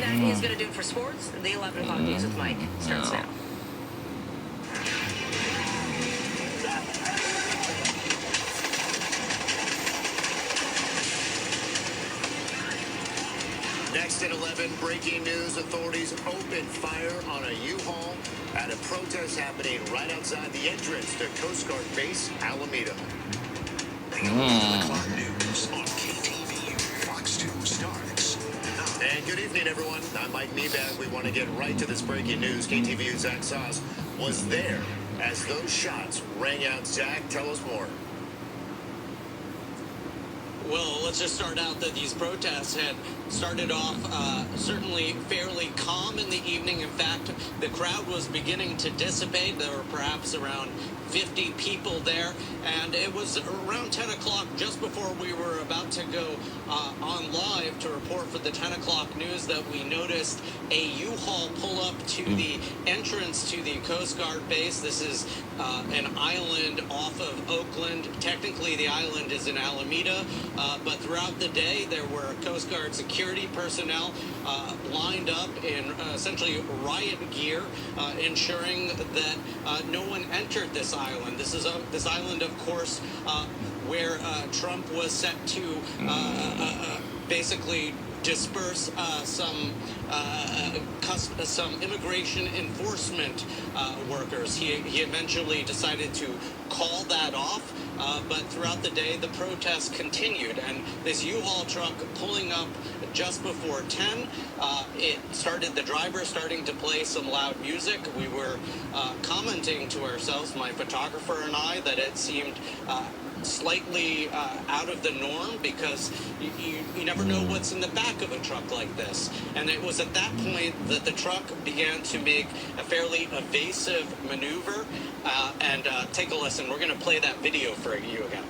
that is going to do it for sports. The 11 o'clock news with Mike starts now. Next at 11, breaking news. Authorities opened fire on a U-Haul at a protest happening right outside the entrance to Coast Guard Base, Alameda. News on KTVU. Fox 2 starts now. And good evening, everyone. I'm Mike Meebag. We want to get right to this breaking news. KTVU's Zach Sauce was there as those shots rang out. Zach, tell us more. Well, let's just start out that these protests had started off certainly fairly calm in the evening. In fact, the crowd was beginning to dissipate. There were perhaps around 50 people there, and it was around 10 o'clock, just before we were about to go on live to report for the 10 o'clock news, that we noticed a U-Haul pull up to the entrance to the Coast Guard base. This is an island off of Oakland. Technically, the island is in Alameda, but throughout the day, there were Coast Guard security personnel lined up in essentially riot gear, ensuring that no one entered this island. This is this island, of course, where Trump was set to basically disperse some immigration enforcement workers. He eventually decided to call that off, but throughout the day the protests continued, and this U-Haul truck pulling up just before 10, it started, the driver starting to play some loud music. We were commenting to ourselves, my photographer and I, that it seemed slightly out of the norm, because you never know what's in the back of a truck like this. And it was at that point that the truck began to make a fairly evasive maneuver. And take a listen. We're going to play that video for you again.